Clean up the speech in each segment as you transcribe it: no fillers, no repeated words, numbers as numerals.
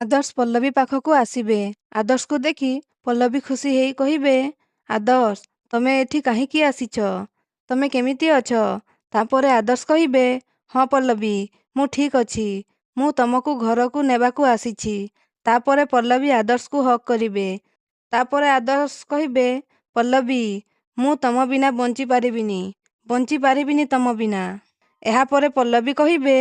ଆଦର୍ଶ ପଲ୍ଲବୀ ପାଖକୁ ଆସିବେ। ଆଦର୍ଶକୁ ଦେଖି ପଲ୍ଲବୀ ଖୁସି ହେଇ କହିବେ, ଆଦର୍ଶ, ତମେ ଏଠି କାହିଁକି ଆସିଛ? ତମେ କେମିତି ଅଛ? ତାପରେ ଆଦର୍ଶ କହିବେ, ହଁ ପଲ୍ଲବୀ, ମୁଁ ଠିକ୍ ଅଛି। ମୁଁ ତମକୁ ଘରକୁ ନେବାକୁ ଆସିଛି। ତାପରେ ପଲ୍ଲବୀ ଆଦର୍ଶକୁ ହକ୍ କରିବେ। ତାପରେ ଆଦର୍ଶ କହିବେ, ପଲ୍ଲବୀ, ମୁଁ ତମ ବିନା ବଞ୍ଚିପାରିବିନି ତମ ବିନା। ଏହାପରେ ପଲ୍ଲବୀ କହିବେ,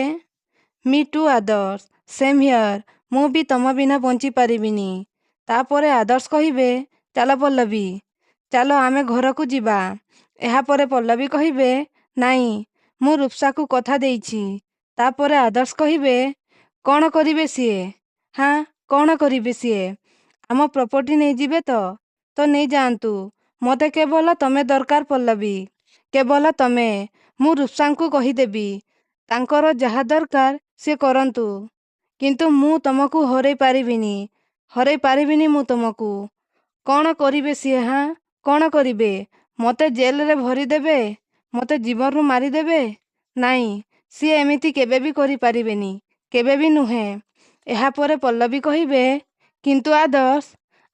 ମି ଟୁ ଆଦର୍ଶ, ସେମ୍ ହିୟର୍, ମୁଁ ବି ତମ ବିନା ବଞ୍ଚିପାରିବିନି। ତାପରେ ଆଦର୍ଶ କହିବେ, ଚାଲ ପଲ୍ଲବୀ, ଚାଲ ଆମେ ଘରକୁ ଯିବା। ଏହାପରେ ପଲ୍ଲବୀ କହିବେ, ନାଇଁ, ମୁଁ ରୂପସାକୁ କଥା ଦେଇଛି। ତାପରେ ଆଦର୍ଶ କହିବେ, କ'ଣ କରିବେ ସିଏ? ହାଁ, କ'ଣ କରିବେ ସିଏ? ଆମ ପ୍ରପର୍ଟି ନେଇଯିବେ ତ? ତ ନେଇଯାଆନ୍ତୁ। ମୋତେ କେବଳ ତମେ ଦରକାର ପଲ୍ଲବୀ, କେବଳ ତମେ। ମୁଁ ରୂପସାଙ୍କୁ କହିଦେବି, ତାଙ୍କର ଯାହା ଦରକାର ସେ କରନ୍ତୁ। କିନ୍ତୁ ମୁଁ ତମକୁ ହରେଇ ପାରିବିନି ମୁଁ ତମକୁ। କ'ଣ କରିବେ ସିଏ? ହାଁ, କ'ଣ କରିବେ? ମୋତେ ଜେଲରେ ଭରିଦେବେ? ମୋତେ ଜୀବନରୁ ମାରିଦେବେ? ନାଇଁ, ସିଏ ଏମିତି କେବେ ବି କରିପାରିବେନି, କେବେ ବି ନୁହେଁ। ଏହାପରେ ପଲ୍ଲବୀ କହିବେ, କିନ୍ତୁ ଆଦର୍ଶ,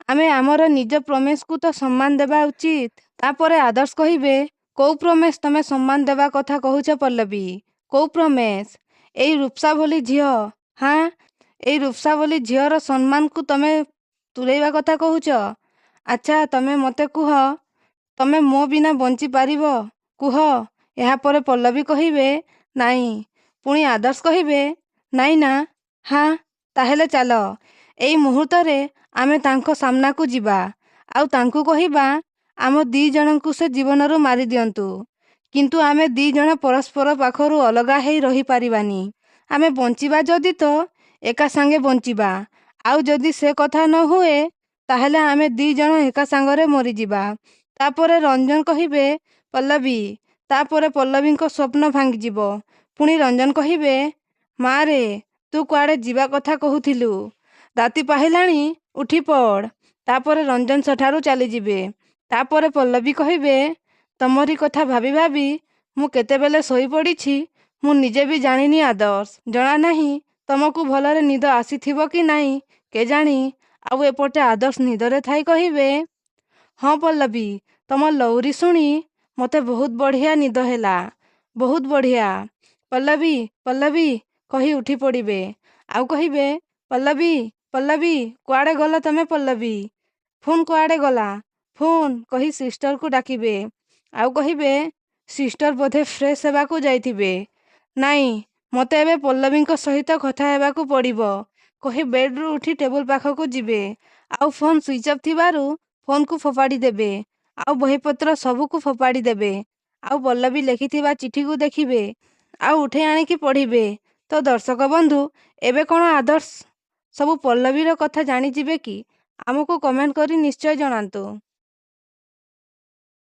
ଆମେ ଆମର ନିଜ ପ୍ରମିସ୍କୁ ତ ସମ୍ମାନ ଦେବା ଉଚିତ। ତାପରେ ଆଦର୍ଶ କହିବେ, କୋଉ ପ୍ରମିସ୍ ତମେ ସମ୍ମାନ ଦେବା କଥା କହୁଛ ପଲ୍ଲବୀ? କୋଉ ପ୍ରମିସ୍? ଏଇ ରୂପସା ଭଳି ଝିଅ, ହାଁ, ଏଇ ରୂପସା ଭଳି ଝିଅର ସମ୍ମାନକୁ ତମେ ତୁଲେଇବା କଥା କହୁଛ? ଆଚ୍ଛା, ତମେ ମୋତେ କୁହ, ତମେ ମୋ ବିନା ବଞ୍ଚିପାରିବ? କୁହ। ଏହାପରେ ପଲ୍ଲବୀ କହିବେ, ନାଇଁ। ପୁଣି ଆଦର୍ଶ କହିବେ, ନାଇଁ ନା? ହାଁ, ତାହେଲେ ଚାଲ ଏଇ ମୁହୂର୍ତ୍ତରେ ଆମେ ତାଙ୍କ ସାମ୍ନାକୁ ଯିବା, ଆଉ ତାଙ୍କୁ କହିବା, ଆମ ଦି ଜଣଙ୍କୁ ସେ ଜୀବନରୁ ମାରିଦିଅନ୍ତୁ। କିନ୍ତୁ ଆମେ ଦି ଜଣ ପରସ୍ପର ପାଖରୁ ଅଲଗା ହେଇ ରହିପାରିବାନି। ଆମେ ବଞ୍ଚିବା ଯଦି ତ ଏକା ସାଙ୍ଗେ ବଞ୍ଚିବା, ଆଉ ଯଦି ସେ କଥା ନ ହୁଏ ତାହେଲେ ଆମେ ଦି ଜଣ ଏକା ସାଙ୍ଗରେ ମରିଯିବା। ତାପରେ ରଞ୍ଜନ କହିବେ, ପଲ୍ଲବୀ। ତାପରେ ପଲ୍ଲବୀଙ୍କ ସ୍ୱପ୍ନ ଭାଙ୍ଗିଯିବ। ପୁଣି ରଞ୍ଜନ କହିବେ, ମାରେ, ତୁ କୁଆଡ଼େ ଯିବା କଥା କହୁଥିଲୁ? ରାତି ପାହିଲାଣି, ଉଠି ପଡ଼। ତାପରେ ରଞ୍ଜନ ସେଠାରୁ ଚାଲିଯିବେ। ତାପରେ ପଲ୍ଲବୀ କହିବେ, ତମରି କଥା ଭାବି ଭାବି ମୁଁ କେତେବେଳେ ଶୋଇପଡ଼ିଛି ମୁଁ ନିଜେ ବି ଜାଣିନି ଆଦର୍ଶ। ଜଣା ନାହିଁ ତମକୁ ଭଲରେ ନିଦ ଆସିଥିବ କି ନାହିଁ କେଜାଣି। ଆଉ ଏପଟେ ଆଦର୍ଶ ନିଦରେ ଥାଇ କହିବେ, ହଁ ପଲ୍ଲବୀ, ତମ ଲଉରୀ ଶୁଣି ମୋତେ ବହୁତ ବଢ଼ିଆ ନିଦ ହେଲା, ବହୁତ ବଢ଼ିଆ। ପଲ୍ଲବୀ, ପଲ୍ଲବୀ କହି ଉଠି ପଡ଼ିବେ। ଆଉ କହିବେ, ପଲ୍ଲବୀ, ପଲ୍ଲବୀ, କୁଆଡ଼େ ଗଲ ତମେ ପଲ୍ଲବୀ? ଫୋନ୍ କୁଆଡ଼େ ଗଲା? ଫୋନ୍ କହି ସିଷ୍ଟରକୁ ଡାକିବେ। ଆଉ କହିବେ, ସିଷ୍ଟର ବୋଧେ ଫ୍ରେଶ୍ ହେବାକୁ ଯାଇଥିବେ। ନାଇଁ, ମୋତେ ଏବେ ପଲ୍ଲବୀଙ୍କ ସହିତ କଥା ହେବାକୁ ପଡ଼ିବ କହି ବେଡ୍ରୁ ଉଠି ଟେବୁଲ ପାଖକୁ ଯିବେ। ଆଉ ଫୋନ୍ ସୁଇଚ୍ ଅଫ୍ ଥିବାରୁ ଫୋନ୍କୁ ଫୋପାଡ଼ି ଦେବେ। ଆଉ ବହିପତ୍ର ସବୁକୁ ଫୋପାଡ଼ି ଦେବେ। ଆଉ ପଲ୍ଲବୀ ଲେଖିଥିବା ଚିଠିକୁ ଦେଖିବେ। ଆଉ ଉଠେଇ ଆଣିକି ପଢ଼ିବେ। ତ ଦର୍ଶକ ବନ୍ଧୁ, ଏବେ କ'ଣ ଆଦର୍ଶ ସବୁ ପଲ୍ଲବୀର କଥା ଜାଣିଯିବେ କି? ଆମକୁ କମେଣ୍ଟ କରି ନିଶ୍ଚୟ ଜଣାନ୍ତୁ।